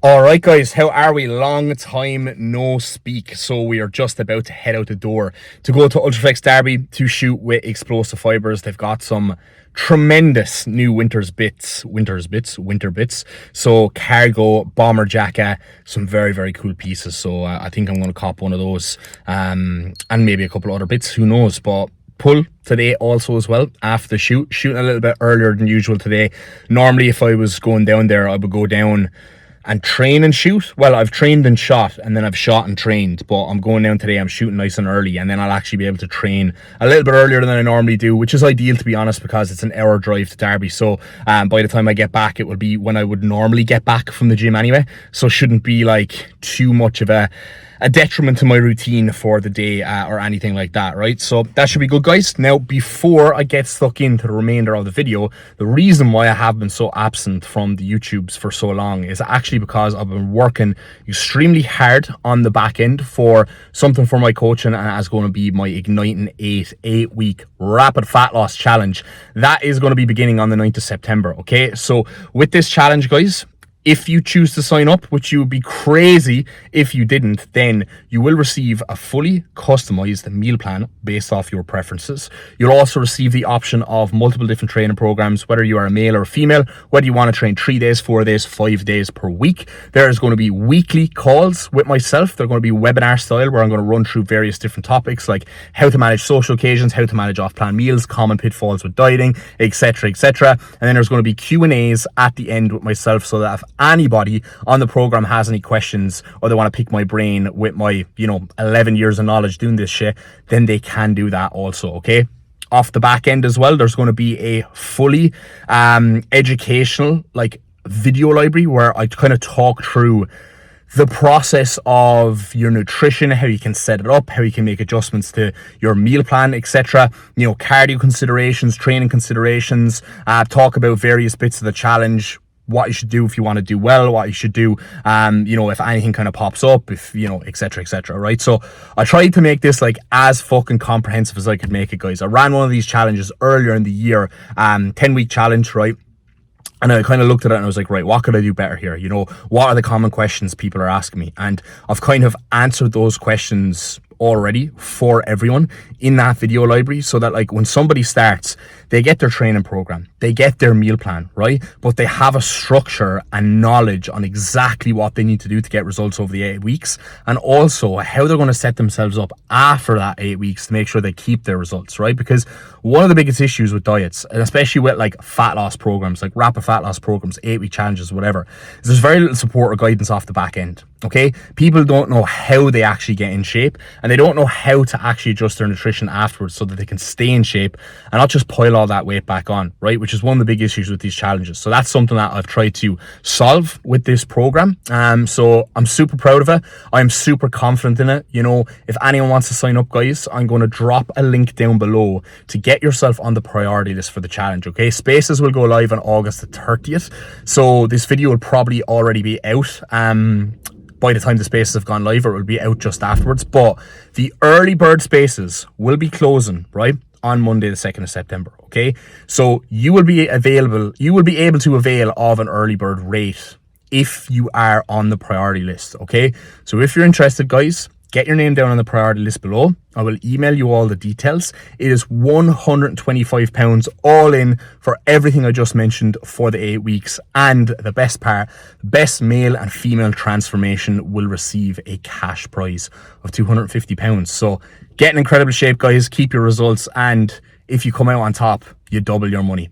All right, guys, how are we? Long time no speak. So we are just about to head out the door to go to Ultraflex Derby to shoot with Explosive Fibers. They've got some tremendous new winter bits. So cargo, bomber jacket, some very, very cool pieces. So I think I'm going to cop one of those and maybe a couple of other bits. Who knows? But pull today also as well after the shooting a little bit earlier than usual today. Normally, if I was going down there, I would go down and train and shoot. Well, I've trained and shot, and then I've shot and trained, but I'm going down today. I'm shooting nice and early, and then I'll actually be able to train a little bit earlier than I normally do, which is ideal, to be honest, because it's an hour drive to Derby. So by the time I get back, it will be when I would normally get back from the gym anyway, so shouldn't be like too much of a detriment to my routine for the day or anything like that, right? So that should be good, guys. Now, before I get stuck into the remainder of the video, the reason why I have been so absent from the YouTubes for so long is actually because I've been working extremely hard on the back end for something for my coaching, and that's going to be my Igniting 8-week rapid fat loss challenge. That is going to be beginning on the 9th of September, okay? So with this challenge, guys, if you choose to sign up, which you would be crazy if you didn't, then you will receive a fully customized meal plan based off your preferences. You'll also receive the option of multiple different training programs, whether you are a male or a female, whether you want to train 3 days, 4 days, 5 days per week. There is going to be weekly calls with myself. They're going to be webinar style, where I'm going to run through various different topics like how to manage social occasions, how to manage off-plan meals, common pitfalls with dieting, etc., etc. And then there's going to be Q&As at the end with myself, so that if anybody on the program has any questions or they want to pick my brain with my 11 years of knowledge doing this shit, then they can do that also, okay? Off the back end as well, there's going to be a fully educational video library where I kind of talk through the process of your nutrition, how you can set it up, how you can make adjustments to your meal plan, etc. Cardio considerations, training considerations, talk about various bits of the challenge, what you should do if you want to do well, what you should do, if anything kind of pops up, if, etc., right? So I tried to make this as fucking comprehensive as I could make it, guys. I ran one of these challenges earlier in the year, 10-week challenge, right? And I kind of looked at it and I was like, right, what could I do better here? What are the common questions people are asking me? And I've kind of answered those questions already for everyone in that video library, so that when somebody starts, they get their training program, they get their meal plan, right? But they have a structure and knowledge on exactly what they need to do to get results over the 8 weeks, and also how they're going to set themselves up after that 8 weeks to make sure they keep their results, right? Because one of the biggest issues with diets, and especially with fat loss programs, rapid fat loss programs, 8-week challenges, whatever, is there's very little support or guidance off the back end, okay? People don't know how they actually get in shape, and they don't know how to actually adjust their nutrition afterwards so that they can stay in shape and not just pile all that weight back on, right? Which is one of the big issues with these challenges. So that's something that I've tried to solve with this program. So I'm super proud of it. I'm super confident in it. If anyone wants to sign up, guys, I'm going to drop a link down below to get yourself on the priority list for the challenge, okay? Spaces will go live on August the 30th. So this video will probably already be out by the time the spaces have gone live, or it will be out just afterwards. But the early bird spaces will be closing, right, on Monday the 2nd of September, okay? So you will be able to avail of an early bird rate if you are on the priority list, okay? So if you're interested, guys, get your name down on the priority list below. I will email you all the details. It is £125 all in for everything I just mentioned for the 8 weeks. And the best part, best male and female transformation will receive a cash prize of £250. So get in incredible shape, guys. Keep your results. And if you come out on top, you double your money.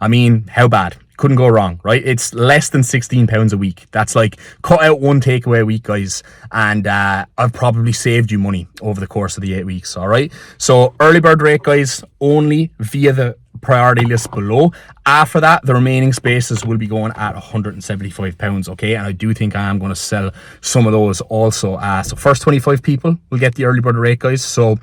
I mean, how bad? Couldn't go wrong, right? It's less than £16 a week. That's cut out one takeaway a week, guys, and I've probably saved you money over the course of the 8 weeks, all right? So early bird rate, guys, only via the priority list below. After that, the remaining spaces will be going at £175, okay? And I do think I am going to sell some of those also. So first 25 people will get the early bird rate, guys. So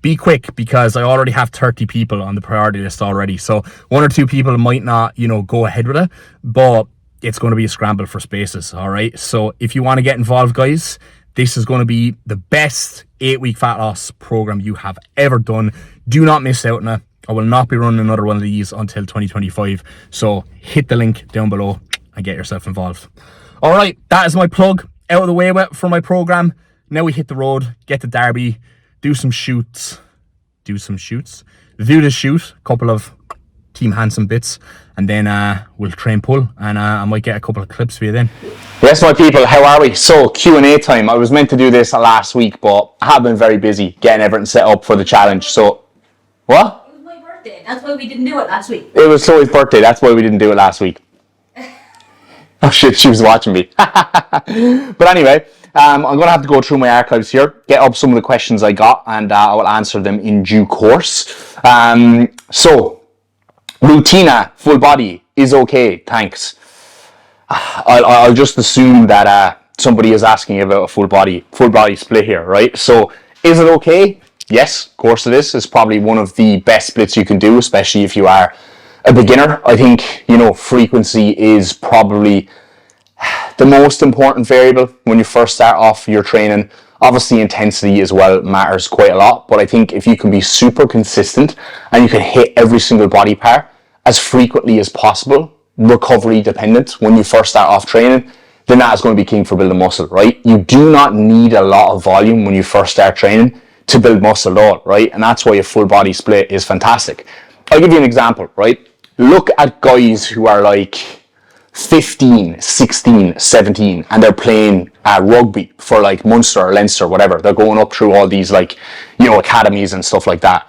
be quick, because I already have 30 people on the priority list already. So 1 or 2 people might not, go ahead with it, but it's going to be a scramble for spaces, all right? So if you want to get involved, guys, this is going to be the best 8-week fat loss program you have ever done. Do not miss out on it. I will not be running another one of these until 2025. So hit the link down below and get yourself involved. All right, that is my plug out of the way with for my program. Now we hit the road, get to Derby, do the shoot, a couple of Team Handsome bits, and then we'll train pull, and I might get a couple of clips for you then. Yes, my people, how are we? So, Q&A time. I was meant to do this last week, but I have been very busy getting everything set up for the challenge. So, what? It was my birthday. That's why we didn't do it last week. It was Chloe's birthday. That's why we didn't do it last week. Oh shit, she was watching me. But anyway, I'm going to have to go through my archives here, get up some of the questions I got, and I will answer them in due course. So, Rutina, full body, is okay, thanks. I'll just assume that somebody is asking about a full body split here, right? So, is it okay? Yes, of course it is. It's probably one of the best splits you can do, especially if you are a beginner. I think, frequency is probably the most important variable when you first start off your training. Obviously, intensity as well matters quite a lot, but I think if you can be super consistent and you can hit every single body part as frequently as possible, recovery dependent, when you first start off training, then that is going to be king for building muscle, right? You do not need a lot of volume when you first start training to build muscle at all, right? And that's why a full body split is fantastic. I'll give you an example, right? Look at guys who are like 15, 16, 17, and they're playing rugby for like Munster or Leinster or whatever. They're going up through all these academies and stuff like that.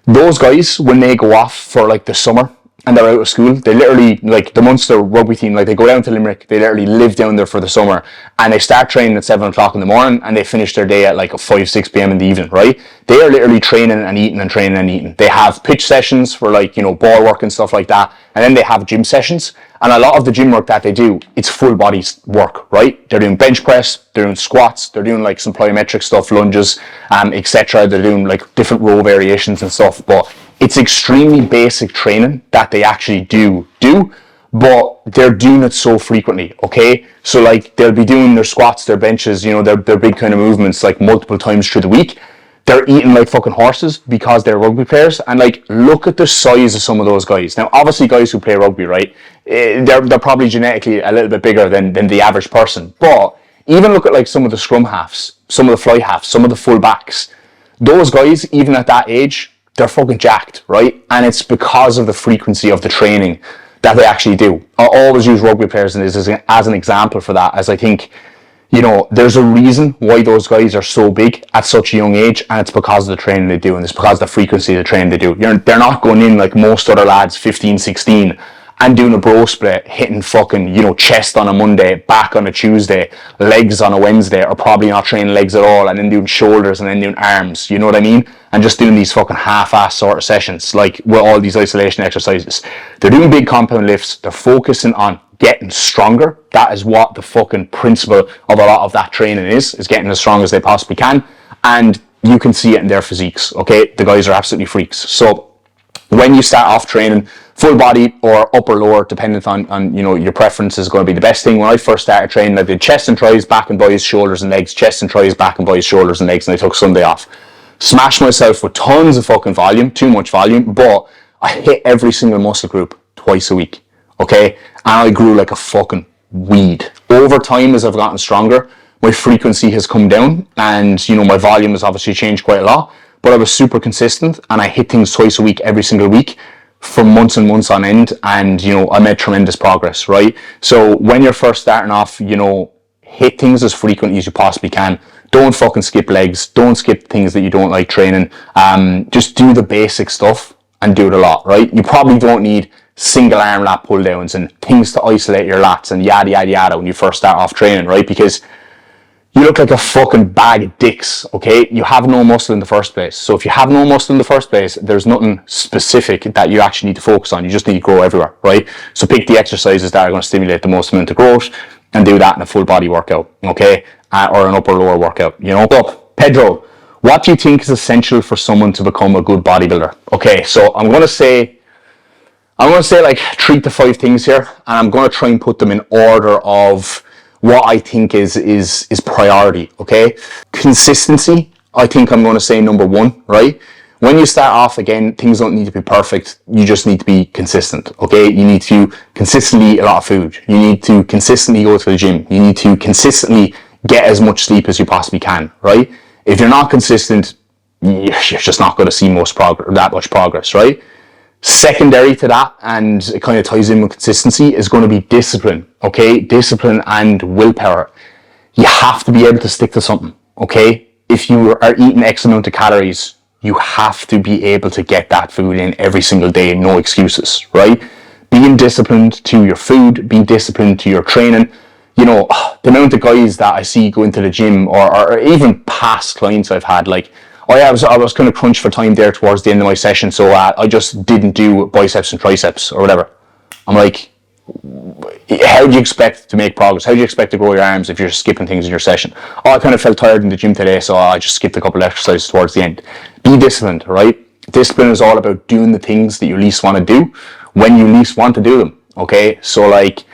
Those guys, when they go off for like the summer and they're out of school, they literally, like the Munster rugby team, like they go down to Limerick, they literally live down there for the summer, and they start training at 7 o'clock in the morning and they finish their day at like 5, 6 p.m. in the evening, right? They are literally training and eating and training and eating. They have pitch sessions for ball work and stuff like that, and then they have gym sessions. And a lot of the gym work that they do, it's full body work, right? They're doing bench press, they're doing squats, they're doing like some plyometric stuff, lunges, etc. They're doing like different row variations and stuff, but it's extremely basic training that they actually do, but they're doing it so frequently, okay? So like they'll be doing their squats, their benches, their big kind of movements like multiple times through the week. They're eating like fucking horses because they're rugby players, and like look at the size of some of those guys. Now obviously guys who play rugby, right, they're probably genetically a little bit bigger than the average person, but even look at like some of the scrum halves, some of the fly halves, some of the full backs. Those guys, even at that age, they're fucking jacked, right? And it's because of the frequency of the training that they actually do. I always use rugby players as an example for that, as I think, there's a reason why those guys are so big at such a young age, and it's because of the training they do, and it's because of the frequency of the training they do. They're not going in like most other lads, 15, 16, and doing a bro split, hitting fucking, chest on a Monday, back on a Tuesday, legs on a Wednesday, or probably not training legs at all, and then doing shoulders and then doing arms, you know what I mean? And just doing these fucking half-ass sort of sessions, like with all these isolation exercises. They're doing big compound lifts, they're focusing on getting stronger. That is what the fucking principle of a lot of that training is getting as strong as they possibly can. And you can see it in their physiques, okay? The guys are absolutely freaks. So when you start off training, full body or upper lower, depending on your preference, is going to be the best thing. When I first started training, I did chest and tries, back and boys, shoulders and legs, chest and tries, back and boys, shoulders and legs, and I took Sunday off. Smashed myself with tons of fucking volume, too much volume, but I hit every single muscle group twice a week, okay? And I grew like a fucking weed. Over time, as I've gotten stronger, my frequency has come down, and my volume has obviously changed quite a lot, but I was super consistent and I hit things twice a week, every single week, for months and months on end, and I made tremendous progress, right? So when you're first starting off, hit things as frequently as you possibly can. Don't fucking skip legs, don't skip things that you don't like training. Just do the basic stuff and do it a lot, right? You probably don't need single arm lat pull downs and things to isolate your lats and yada yada yada when you first start off training, right? Because you look like a fucking bag of dicks, okay? You have no muscle in the first place. So if you have no muscle in the first place, there's nothing specific that you actually need to focus on. You just need to grow everywhere, right? So pick the exercises that are going to stimulate the most amount of growth and do that in a full body workout, okay? Or an upper lower workout, So Pedro, what do you think is essential for someone to become a good bodybuilder? Okay, so I'm going to say like 3 to 5 things here, and I'm going to try and put them in order of what I think is priority, okay? Consistency, I think I'm going to say number 1, right? when you start off, again, things don't need to be perfect. You just need to be consistent, okay? You need to consistently eat a lot of food. You need to consistently go to the gym. You need to consistently get as much sleep as you possibly can, right? If you're not consistent, you're just not going to see that much progress, right? Secondary to that, and it kind of ties in with consistency, is going to be discipline, okay? Discipline and willpower. You have to be able to stick to something, okay? If you are eating X amount of calories, you have to be able to get that food in every single day, no excuses, right? Being disciplined to your food, being disciplined to your training. You know, the amount of guys that I see go into the gym, or even past clients I've had, like, I was kind of crunched for time there towards the end of my session, so I just didn't do biceps and triceps or whatever. I'm like, how do you expect to make progress? How do you expect to grow your arms if you're skipping things in your session? Oh, I kind of felt tired in the gym today, so I just skipped a couple of exercises towards the end. Be disciplined, right? Discipline is all about doing the things that you least want to do when you least want to do them, okay? So, like,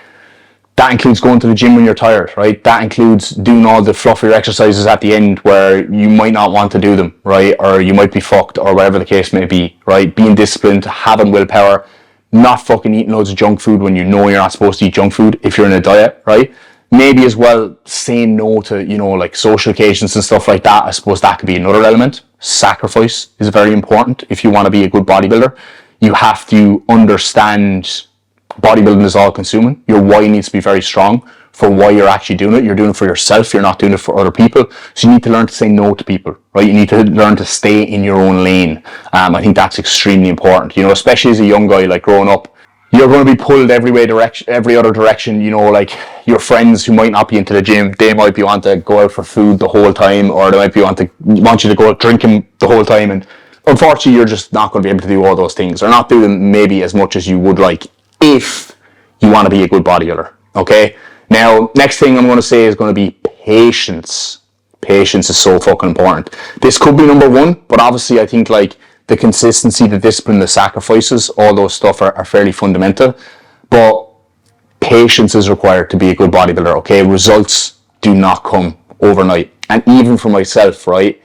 that includes going to the gym when you're tired, right? That includes doing all the fluffier exercises at the end where you might not want to do them, right? Or you might be fucked, or whatever the case may be, right? Being disciplined, having willpower, not fucking eating loads of junk food when you know you're not supposed to eat junk food if you're in a diet, right? Maybe as well saying no to, you know, like social occasions and stuff like that. I suppose that could be another element. Sacrifice is very important if you want to be a good bodybuilder. You have to understand bodybuilding is all consuming. Your why needs to be very strong for why you're actually doing it. You're doing it for yourself. You're not doing it for other people. So you need to learn to say no to people, right? You need to learn to stay in your own lane. I think that's extremely important, you know, especially as a young guy, like growing up. You're going to be pulled every other direction, you know, like your friends who might not be into the gym, they might be want to go out for food the whole time, or they might be want you to go out drinking the whole time. And unfortunately, you're just not going to be able to do all those things, or not do them maybe as much as you would like if you want to be a good bodybuilder, okay? Now, next thing I'm going to say is going to be patience. Patience is so fucking important. This could be number one, but obviously I think like the consistency, the discipline, the sacrifices, all those stuff are fairly fundamental. But patience is required to be a good bodybuilder, okay? Results do not come overnight. And even for myself, right?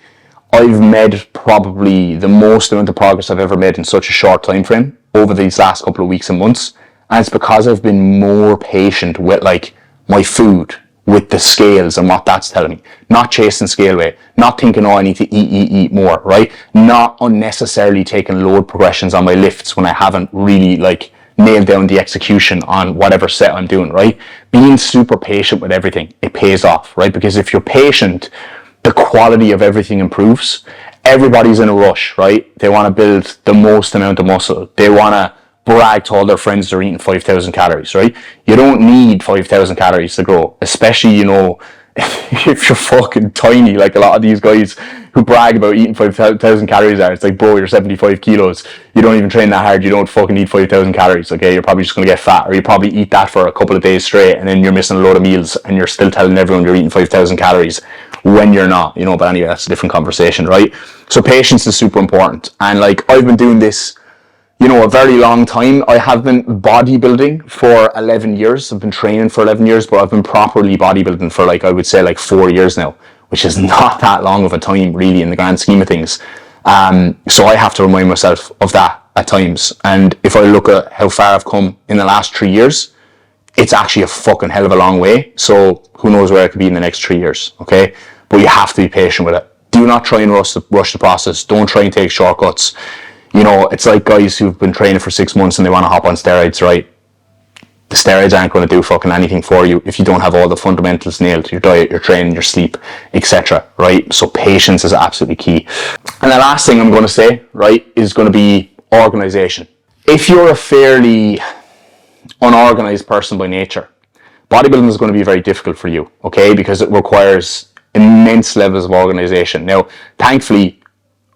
I've made probably the most amount of progress I've ever made in such a short time frame over these last couple of weeks and months. And it's because I've been more patient with like my food, with the scales and what that's telling me. Not chasing scale weight, not thinking, oh, I need to eat more, right? Not unnecessarily taking load progressions on my lifts when I haven't really like nailed down the execution on whatever set I'm doing, right? Being super patient with everything, it pays off, right? Because if you're patient, the quality of everything improves. Everybody's in a rush, right? They want to build the most amount of muscle. They want to brag to all their friends they're eating 5,000 calories, right? You don't need 5,000 calories to grow, especially, you know, if you're fucking tiny, like a lot of these guys who brag about eating 5,000 calories are. It's like, bro, you're 75 kilos. You don't even train that hard. You don't fucking need 5,000 calories, okay? You're probably just going to get fat, or you probably eat that for a couple of days straight, and then you're missing a load of meals, and you're still telling everyone you're eating 5,000 calories when you're not, you know, but anyway, that's a different conversation, right? So patience is super important. And like, I've been doing this, you know, a very long time. I have been bodybuilding for 11 years. I've been training for 11 years, but I've been properly bodybuilding for like, I would say like 4 years now, which is not that long of a time really in the grand scheme of things. So I have to remind myself of that at times. And if I look at how far I've come in the last 3 years, it's actually a fucking hell of a long way. So who knows where I could be in the next 3 years, okay? But you have to be patient with it. Do not try and rush the process. Don't try and take shortcuts. You know, it's like guys who've been training for 6 months and they want to hop on steroids, right? The steroids aren't going to do fucking anything for you if you don't have all the fundamentals nailed, your diet, your training, your sleep, etc., right? So patience is absolutely key. And the last thing I'm going to say, right, is going to be organization. If you're a fairly unorganized person by nature, bodybuilding is going to be very difficult for you, okay? Because it requires immense levels of organization. Now, thankfully,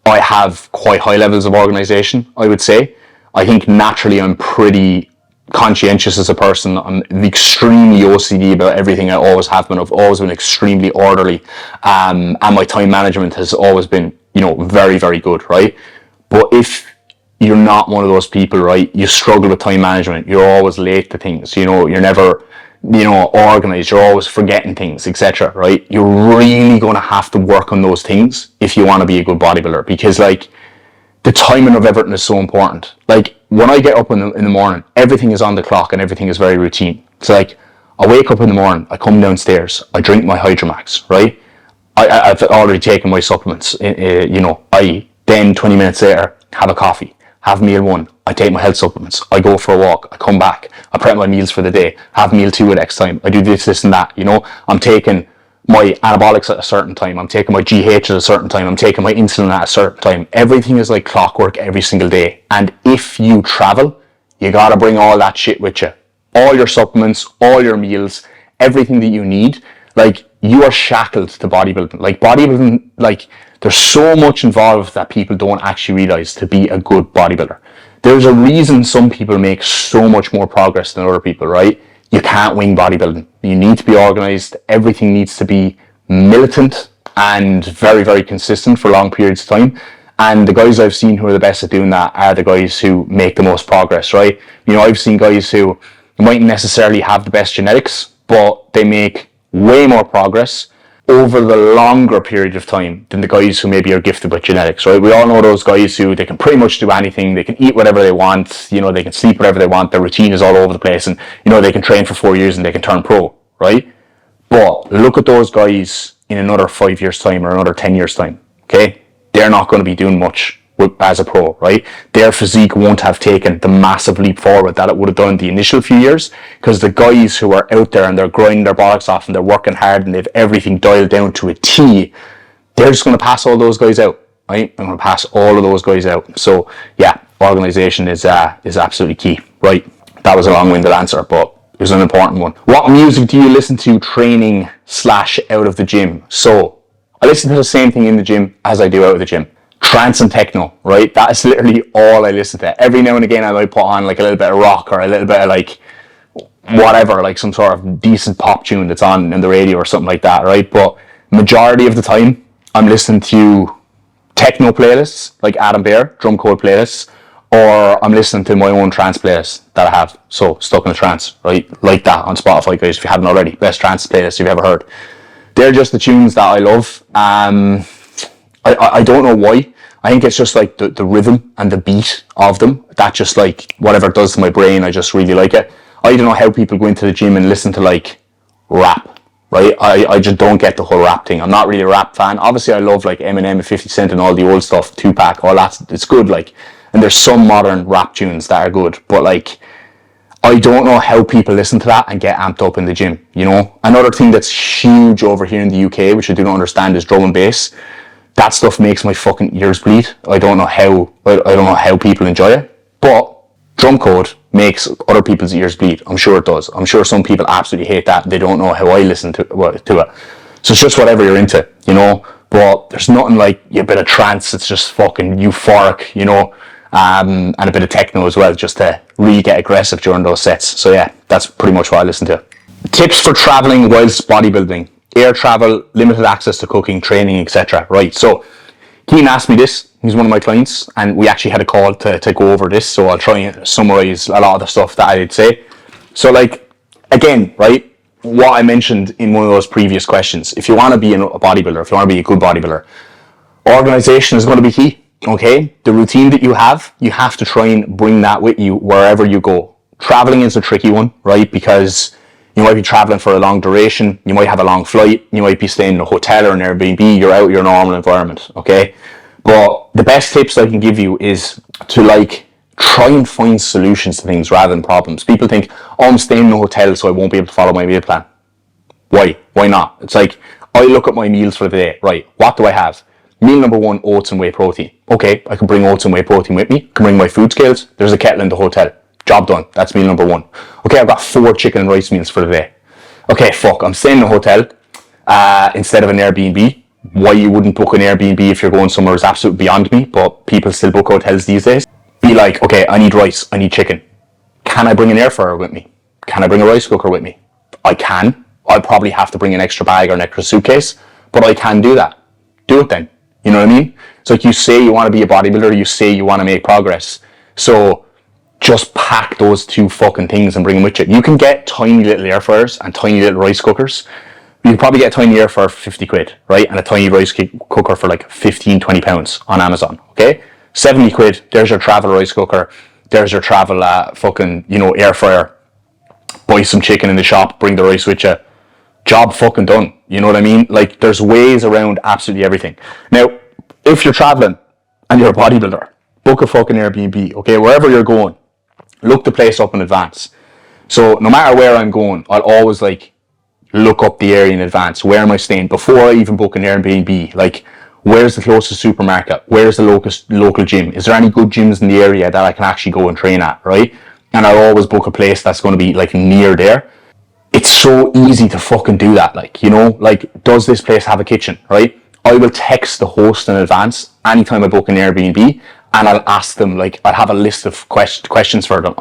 I have quite high levels of organization, I would say. I think naturally I'm pretty conscientious as a person. I'm extremely OCD about everything. I always have been. I've always been extremely orderly. And my time management has always been, you know, very, very good, right? But if you're not one of those people, right, you struggle with time management. You're always late to things, you know, you're never, you know, organized, you're always forgetting things, etc., right? You're really going to have to work on those things if you want to be a good bodybuilder, because like the timing of everything is so important. Like when I get up in the morning, everything is on the clock and everything is very routine. It's like I wake up in the morning, I come downstairs, I drink my Hydromax, right? I've already taken my supplements, then 20 minutes later, have a coffee, have meal one, I take my health supplements, I go for a walk, I come back, I prep my meals for the day, have meal two at X time, I do this and that, I'm taking my anabolics at a certain time, I'm taking my GH at a certain time, I'm taking my insulin at a certain time. Everything is like clockwork every single day. And if you travel, you gotta bring all that shit with you. All your supplements, all your meals, everything that you need. Like, you are shackled to bodybuilding. Like, bodybuilding, like, there's so much involved that people don't actually realize to be a good bodybuilder. There's a reason some people make so much more progress than other people, right? You can't wing bodybuilding. You need to be organized. Everything needs to be militant and very, very consistent for long periods of time. And the guys I've seen who are the best at doing that are the guys who make the most progress, right? I've seen guys who mightn't necessarily have the best genetics, but they make way more progress over the longer period of time than the guys who maybe are gifted with genetics, right? We all know those guys who they can pretty much do anything, they can eat whatever they want, they can sleep whatever they want, their routine is all over the place, and they can train for 4 years and they can turn pro, right? But look at those guys in another 5 years time or another 10 years time, okay? They're not going to be doing much as a pro, right? Their physique won't have taken the massive leap forward that it would have done the initial few years, because the guys who are out there and they're grinding their bollocks off and they're working hard and they've everything dialed down to a T, they're just going to pass all those guys out, right? I'm going to pass all of those guys out. So yeah, organization is absolutely key, right? That was a long-winded answer, but it was an important one. What music do you listen to training / out of the gym? So I listen to the same thing in the gym as I do out of the gym. Trance and techno, right? That is literally all I listen to. Every now and again I might put on like a little bit of rock or a little bit of like whatever, like some sort of decent pop tune that's on in the radio or something like that, right? But majority of the time I'm listening to techno playlists like Adam Bear, drum code playlists, or I'm listening to my own trance playlist that I have. So Stuck in a Trance, right? Like that on Spotify, guys, if you haven't already. Best trance playlist you've ever heard. They're just the tunes that I love. I don't know why. I think it's just like the rhythm and the beat of them. That just like whatever it does to my brain, I just really like it. I don't know how people go into the gym and listen to like rap, right? I just don't get the whole rap thing. I'm not really a rap fan. Obviously I love like Eminem and 50 Cent and all the old stuff, Tupac, all that. It's good, like, and there's some modern rap tunes that are good, but like, I don't know how people listen to that and get amped up in the gym, Another thing that's huge over here in the UK, which I do not understand, is drum and bass. That stuff makes my fucking ears bleed. I don't know how people enjoy it, but drum code makes other people's ears bleed. I'm sure it does. I'm sure some people absolutely hate that. They don't know how I listen to it. So it's just whatever you're into, But there's nothing like a bit of trance. It's just fucking euphoric, and a bit of techno as well, just to really get aggressive during those sets. So yeah, that's pretty much what I listen to. Tips for traveling whilst bodybuilding. Air travel, limited access to cooking, training, etc. Right, so Keen asked me this. He's one of my clients, and we actually had a call to go over this, so I'll try and summarize a lot of the stuff that I did say. So like, again, right, what I mentioned in one of those previous questions, if you want to be a bodybuilder, if you want to be a good bodybuilder, organization is going to be key, okay? The routine that you have to try and bring that with you wherever you go. Traveling is a tricky one, right, because you might be traveling for a long duration, you might have a long flight, you might be staying in a hotel or an Airbnb, you're out of your normal environment, okay? But the best tips I can give you is to like try and find solutions to things rather than problems. People think, oh, I'm staying in a hotel so I won't be able to follow my meal plan. Why? Why not? It's like, I look at my meals for the day, right, what do I have? Meal number 1, oats and whey protein. Okay, I can bring oats and whey protein with me, I can bring my food scales, there's a kettle in the hotel. Job done. That's meal number 1. Okay, I've got 4 chicken and rice meals for the day. Okay, fuck, I'm staying in a hotel instead of an Airbnb. Why you wouldn't book an Airbnb if you're going somewhere is absolutely beyond me, but people still book hotels these days. Be like, okay, I need rice, I need chicken. Can I bring an air fryer with me? Can I bring a rice cooker with me? I can. I'll probably have to bring an extra bag or an extra suitcase, but I can do that. Do it then. You know what I mean? It's like you say you want to be a bodybuilder, you say you want to make progress. So just pack those 2 fucking things and bring them with you. You can get tiny little air fryers and tiny little rice cookers. You can probably get a tiny air fryer for 50 quid, right? And a tiny rice cooker for like 15, 20 pounds on Amazon, okay? 70 quid, there's your travel rice cooker, there's your travel fucking, air fryer. Buy some chicken in the shop, bring the rice with you. Job fucking done. You know what I mean? Like, there's ways around absolutely everything. Now, if you're traveling and you're a bodybuilder, book a fucking Airbnb, okay? Wherever you're going, look the place up in advance. So no matter where I'm going, I'll always look up the area in advance. Where am I staying? Before I even book an Airbnb, where's the closest supermarket? Where's the local gym? Is there any good gyms in the area that I can actually go and train at, right? And I'll always book a place that's going to be near there. It's so easy to fucking do that, does this place have a kitchen, right? I will text the host in advance anytime I book an Airbnb, and I'll ask them, I'll have a list of questions for them.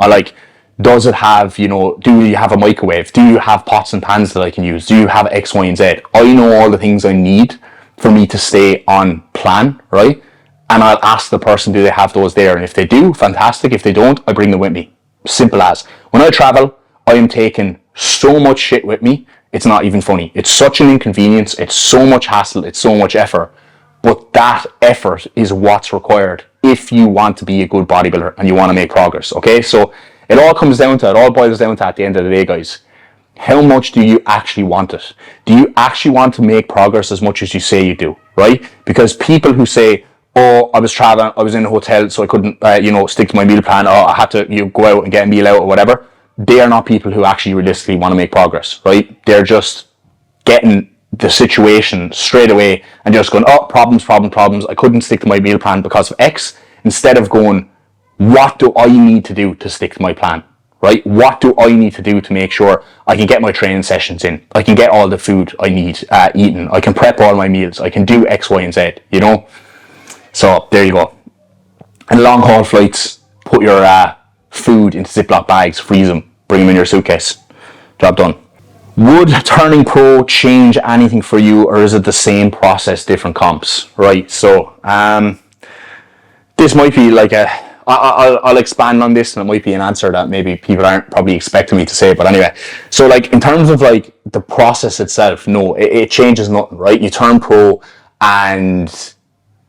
Does it have, do you have a microwave? Do you have pots and pans that I can use? Do you have X, Y, and Z? I know all the things I need for me to stay on plan, right? And I'll ask the person, do they have those there? And if they do, fantastic. If they don't, I bring them with me. Simple as. When I travel, I am taking so much shit with me, it's not even funny. It's such an inconvenience, it's so much hassle, it's so much effort. But that effort is what's required if you want to be a good bodybuilder and you want to make progress, okay? So it all boils down to at the end of the day, guys. How much do you actually want it? Do you actually want to make progress as much as you say you do, right? Because people who say, oh, I was traveling, I was in a hotel, so I couldn't, stick to my meal plan, or I had to go out and get a meal out or whatever, they are not people who actually realistically want to make progress, right? They're just getting the situation straight away and just going, oh, problems. I couldn't stick to my meal plan because of X, instead of going, what do I need to do to stick to my plan, right? What do I need to do to make sure I can get my training sessions in? I can get all the food I need eaten. I can prep all my meals. I can do X, Y, and Z, So there you go. And long haul flights, put your food into Ziploc bags, freeze them, bring them in your suitcase. Job done. Would turning pro change anything for you, or is it the same process, different comps? Right, so this might be I'll expand on this, and it might be an answer that maybe people aren't probably expecting me to say, but anyway. So in terms of the process itself, no, it changes nothing, right? You turn pro and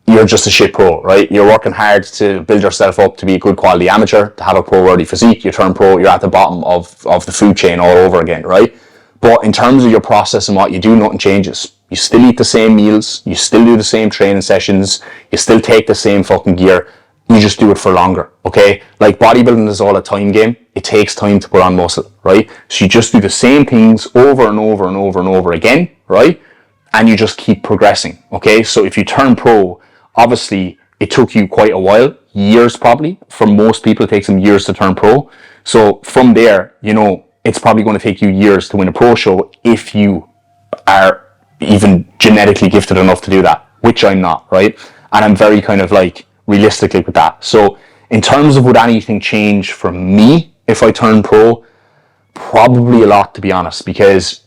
you're just a shit pro, right? You're working hard to build yourself up to be a good quality amateur, to have a pro-worthy physique. You turn pro, you're at the bottom of the food chain all over again, right? But in terms of your process and what you do, nothing changes. You still eat the same meals, you still do the same training sessions, you still take the same fucking gear, you just do it for longer, okay? Bodybuilding is all a time game. It takes time to put on muscle, right? So you just do the same things over and over and over and over again, right? And you just keep progressing, okay? So if you turn pro, obviously, it took you quite a while, years probably. For most people, it takes them years to turn pro. So from there, it's probably going to take you years to win a pro show if you are even genetically gifted enough to do that, which I'm not, right? And I'm very realistically with that. So in terms of would anything change for me if I turn pro, probably a lot, to be honest, because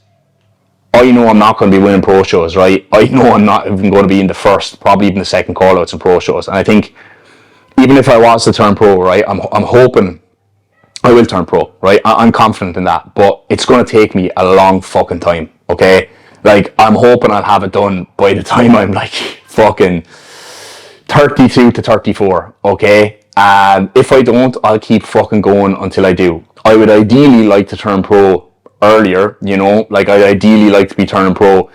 I know I'm not going to be winning pro shows, right? I know I'm not even going to be in the first, probably even the second call-outs in pro shows. And I think even if I was to turn pro, right, I'm hoping I will turn pro, right? I'm confident in that, but it's going to take me a long fucking time, okay? I'm hoping I'll have it done by the time I'm fucking 32 to 34, okay? And if I don't, I'll keep fucking going until I do. I would ideally like to turn pro earlier, I'd ideally like to be turning pro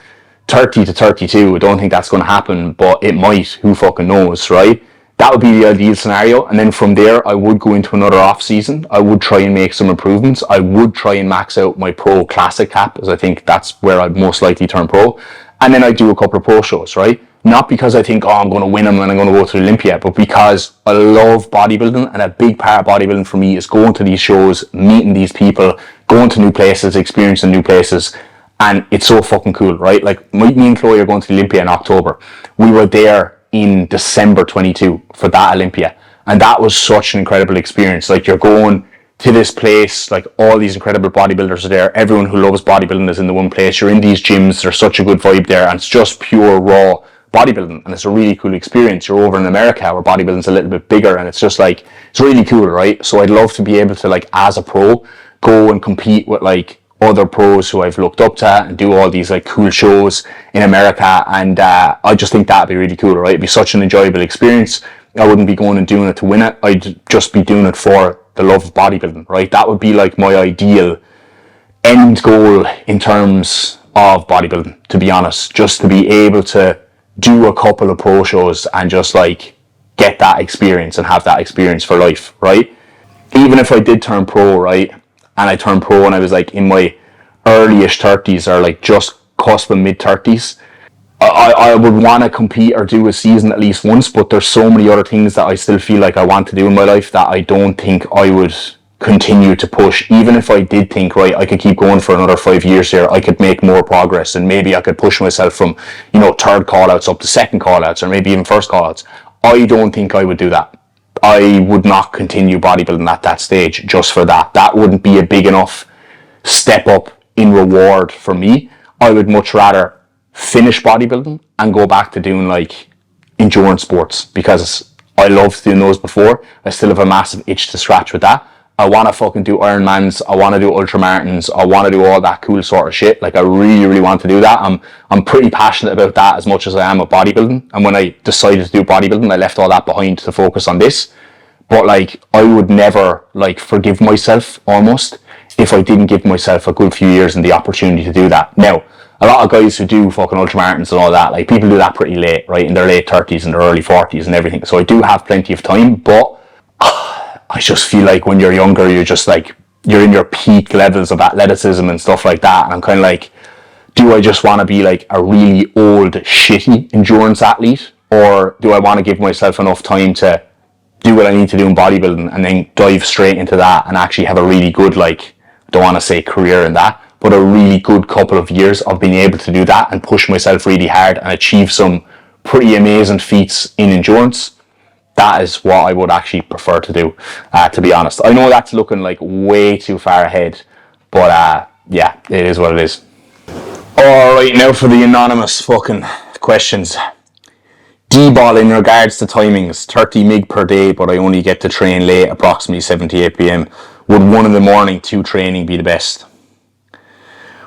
30 to 32. I don't think that's going to happen, but it might. Who fucking knows, right? That would be the ideal scenario. And then from there, I would go into another off season. I would try and make some improvements. I would try and max out my pro classic cap, as I think that's where I'd most likely turn pro. And then I do a couple of pro shows, right? Not because I think, I'm going to win them and I'm going to go to Olympia, but because I love bodybuilding, and a big part of bodybuilding for me is going to these shows, meeting these people, going to new places, experiencing new places, and it's so fucking cool, right? Me and Chloe are going to the Olympia in October. We were there in December 22 for that Olympia, and that was such an incredible experience. You're going to this place, all these incredible bodybuilders are there, everyone who loves bodybuilding is in the one place, you're in these gyms, there's such a good vibe there, and it's just pure raw bodybuilding, and it's a really cool experience. You're over in America where bodybuilding's a little bit bigger, and it's just it's really cool, right? So I'd love to be able to as a pro go and compete with other pros who I've looked up to and do all these cool shows in America, and I just think that'd be really cool, right? It'd be such an enjoyable experience. I wouldn't be going and doing it to win it. I'd just be doing it for the love of bodybuilding, right? That would be like my ideal end goal in terms of bodybuilding, to be honest. Just to be able to do a couple of pro shows and just like get that experience and have that experience for life, right? Even if I did turn pro, right, and I turned pro when I was like in my early-ish 30s or like just cusp of mid-30s, I would want to compete or do a season at least once, but there's so many other things that I still feel like I want to do in my life that I don't think I would continue to push. Even if I did think, right, I could keep going for another 5 years here, I could make more progress and maybe I could push myself from, you know, third call-outs up to second call-outs or maybe even first call-outs. I don't think I would do that. I would not continue bodybuilding at that stage just for that. That wouldn't be a big enough step up in reward for me. I would much rather finish bodybuilding and go back to doing like endurance sports because I loved doing those before. I still have a massive itch to scratch with that. I want to fucking do Ironmans. I want to do ultramarathons. I want to do all that cool sort of shit. Like I really, really want to do that. I'm pretty passionate about that as much as I am with bodybuilding. And when I decided to do bodybuilding, I left all that behind to focus on this. But like I would never like forgive myself almost if I didn't give myself a good few years and the opportunity to do that. Now, a lot of guys who do fucking ultramarathons and all that, like people do that pretty late, right? In their late 30s and their early 40s and everything. So I do have plenty of time, but I just feel like when you're younger, you're just like, you're in your peak levels of athleticism and stuff like that. And I'm kind of like, do I just want to be like a really old, shitty endurance athlete? Or do I want to give myself enough time to do what I need to do in bodybuilding and then dive straight into that and actually have a really good, like, I don't want to say career in that, but a really good couple of years of being able to do that and push myself really hard and achieve some pretty amazing feats in endurance. That is what I would actually prefer to do, to be honest. I know that's looking like way too far ahead, but yeah, it is what it is. Alright, now for the anonymous fucking questions. Dball in regards to timings, 30 mig per day, but I only get to train late, approximately 7 to 8 p.m. Would 1 in the morning, 2 training be the best?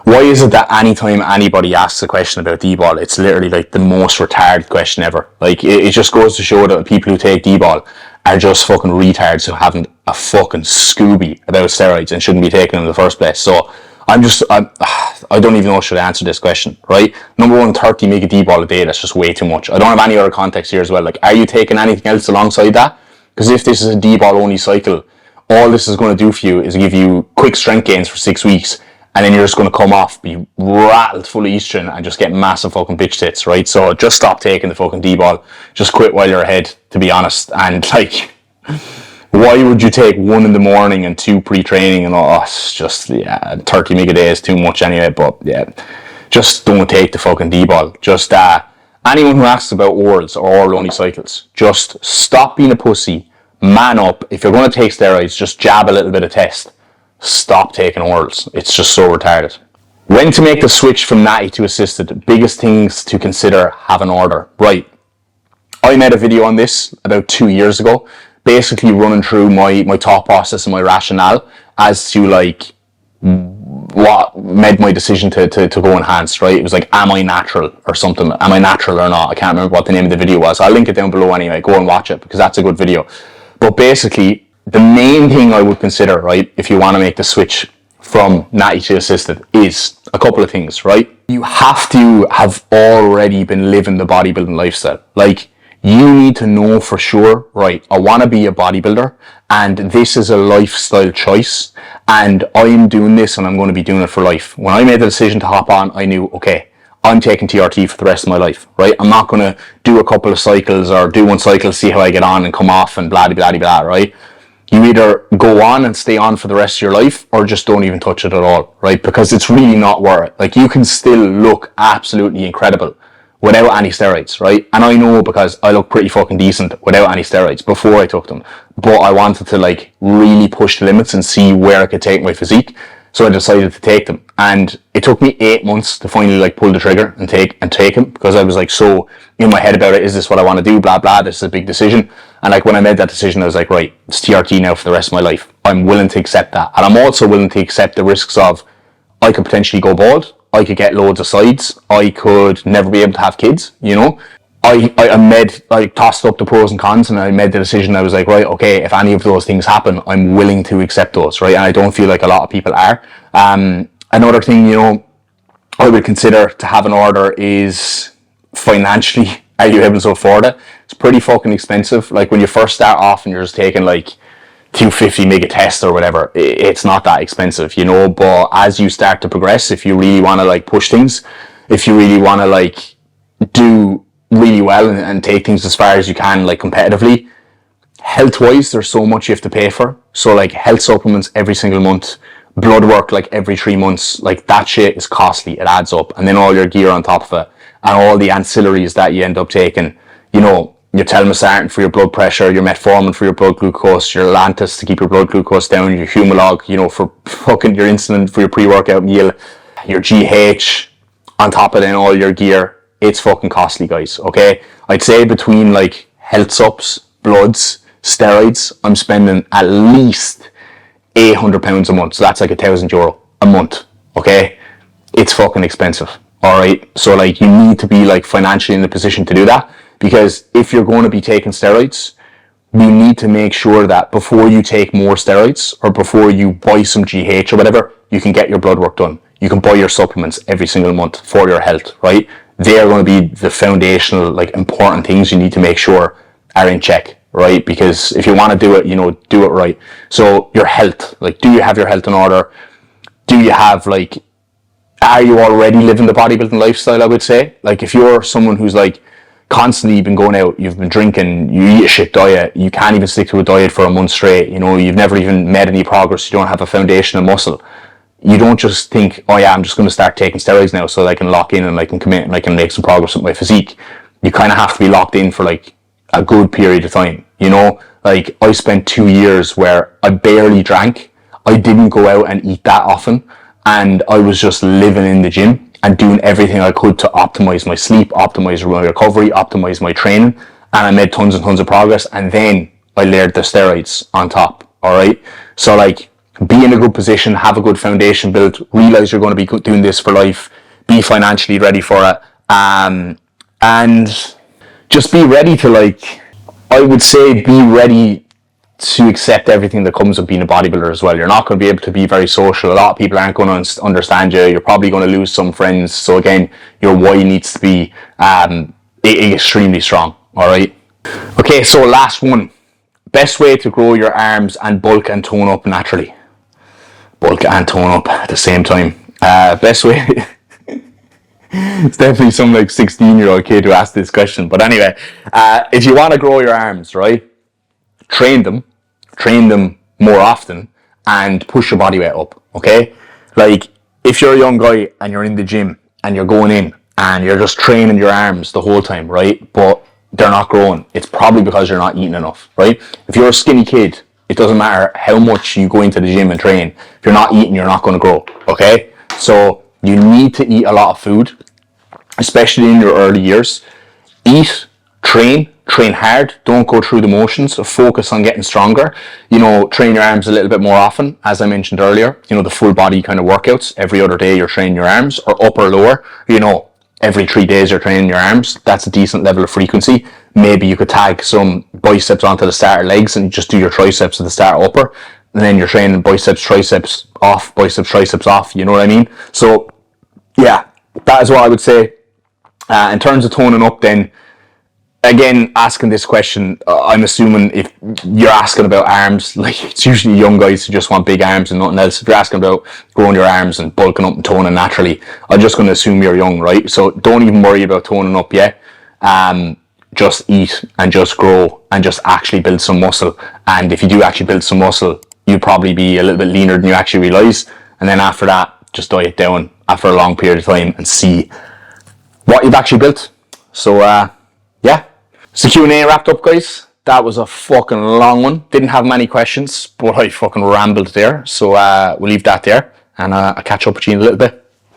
Why is it that anytime anybody asks a question about Dball, it's literally like the most retarded question ever? Like, it just goes to show that people who take Dball are just fucking retards who haven't a fucking Scooby about steroids and shouldn't be taking them in the first place. So I don't even know how I should answer this question, right? Number one, 30 meg of Dball a day, that's just way too much. I don't have any other context here as well. Like, are you taking anything else alongside that? Because if this is a Dball only cycle, all this is going to do for you is give you quick strength gains for 6 weeks, and then you're just going to come off, be rattled full of estrogen, and just get massive fucking bitch tits, right? So just stop taking the fucking D-ball. Just quit while you're ahead, to be honest. And like, why would you take 1 in the morning and 2 pre-training and all? It's just, yeah, 30 meg a day is too much anyway. But yeah, just don't take the fucking D-ball. Just anyone who asks about orals or oral-only cycles, just stop being a pussy, man up. If you're going to take steroids, just jab a little bit of test. Stop taking orals. It's just so retarded. When to make the switch from natty to assisted? Biggest things to consider, have an order. Right. I made a video on this about 2 years ago, basically running through my thought process and my rationale as to like what made my decision to go enhanced, right? It was like, am I natural or something? Am I natural or not? I can't remember what the name of the video was. I'll link it down below anyway. Go and watch it because that's a good video. But basically, the main thing I would consider, right, if you want to make the switch from natty to assisted is a couple of things, right? You have to have already been living the bodybuilding lifestyle. Like, you need to know for sure, right, I want to be a bodybuilder and this is a lifestyle choice and I'm doing this and I'm going to be doing it for life. When I made the decision to hop on, I knew, okay, I'm taking TRT for the rest of my life, right? I'm not going to do a couple of cycles or do 1 cycle, see how I get on and come off and blah, blah, blah, blah, right? You either go on and stay on for the rest of your life or just don't even touch it at all, right? Because it's really not worth it. Like, you can still look absolutely incredible without any steroids, right? And I know because I look pretty fucking decent without any steroids before I took them. But I wanted to like really push the limits and see where I could take my physique. So I decided to take them. And it took me 8 months to finally like pull the trigger and take them because I was like so in my head about it. Is this what I want to do? Blah, blah. This is a big decision. And like when I made that decision, I was like, right, it's TRT now for the rest of my life. I'm willing to accept that. And I'm also willing to accept the risks of I could potentially go bald. I could get loads of sides. I could never be able to have kids, you know. I tossed up the pros and cons, and I made the decision. I was like, right, okay, if any of those things happen, I'm willing to accept those, right? And I don't feel like a lot of people are. Another thing, I would consider to have an order is financially, are you able to afford it? It's pretty fucking expensive. Like when you first start off and you're just taking like 250 meg a test or whatever, it's not that expensive, but as you start to progress, if you really want to like push things, if you really want to like do really well and take things as far as you can, like competitively, health wise, there's so much you have to pay for. So like health supplements every single month, blood work like every 3 months, like that shit is costly. It adds up. And then all your gear on top of it and all the ancillaries that you end up taking, your telmisartan for your blood pressure, your metformin for your blood glucose, your Lantus to keep your blood glucose down, your Humalog, for fucking your insulin for your pre-workout meal, your GH on top of then all your gear. It's fucking costly, guys, okay? I'd say between like health subs, bloods, steroids, I'm spending at least £800 a month. So that's like €1,000 a month, okay? It's fucking expensive, all right? So like you need to be like financially in the position to do that, because if you're going to be taking steroids, you need to make sure that before you take more steroids or before you buy some GH or whatever, you can get your blood work done. You can buy your supplements every single month for your health, right? They are going to be the foundational, like important things you need to make sure are in check, right? Because if you want to do it, do it right. So your health, like, do you have your health in order? Do you have like, are you already living the bodybuilding lifestyle? I would say, like, if you're someone who's like constantly been going out, you've been drinking, you eat a shit diet, you can't even stick to a diet for a month straight, you've never even made any progress, you don't have a foundation of muscle. You don't just think, oh yeah, I'm just going to start taking steroids now so that I can lock in and I can commit and I can make some progress with my physique. You kind of have to be locked in for like a good period of time, Like I spent 2 years where I barely drank. I didn't go out and eat that often. And I was just living in the gym and doing everything I could to optimize my sleep, optimize my recovery, optimize my training. And I made tons and tons of progress. And then I layered the steroids on top. All right. So like, be in a good position, have a good foundation built, realize you're going to be doing this for life, be financially ready for it, and just be ready to like, I would say be ready to accept everything that comes with being a bodybuilder as well. You're not going to be able to be very social. A lot of people aren't going to understand you. You're probably going to lose some friends. So again, your why needs to be extremely strong, all right? Okay, so last one. Best way to grow your arms and bulk and tone up naturally. Bulk and tone up at the same time. Best way. It's definitely some like 16-year-old kid who asked this question. But anyway, if you want to grow your arms, right, train them more often and push your body weight up, okay? Like if you're a young guy and you're in the gym and you're going in and you're just training your arms the whole time, right, but they're not growing, it's probably because you're not eating enough, right? If you're a skinny kid, it doesn't matter how much you go into the gym and train. If you're not eating, you're not going to grow, okay? So you need to eat a lot of food, especially in your early years. Eat, train hard, don't go through the motions, so focus on getting stronger. Train your arms a little bit more often, as I mentioned earlier, the full body kind of workouts. Every other day you're training your arms, or upper or lower, every 3 days you're training your arms. That's a decent level of frequency. Maybe you could tag some biceps onto the starter legs and just do your triceps at the starter upper, and then you're training biceps, triceps off, biceps, triceps off, you know what I mean? So yeah, that is what I would say. In terms of toning up then, again, asking this question, I'm assuming if you're asking about arms, like it's usually young guys who just want big arms and nothing else. If you're asking about growing your arms and bulking up and toning naturally, I'm just going to assume you're young, right? So don't even worry about toning up yet. Just eat and just grow and just actually build some muscle. And if you do actually build some muscle, you'll probably be a little bit leaner than you actually realize. And then after that, just diet down after a long period of time and see what you've actually built. So yeah, so Q&A wrapped up, guys. That was a fucking long one. Didn't have many questions, but I fucking rambled there. So we'll leave that there, and I'll catch up with you in a little bit.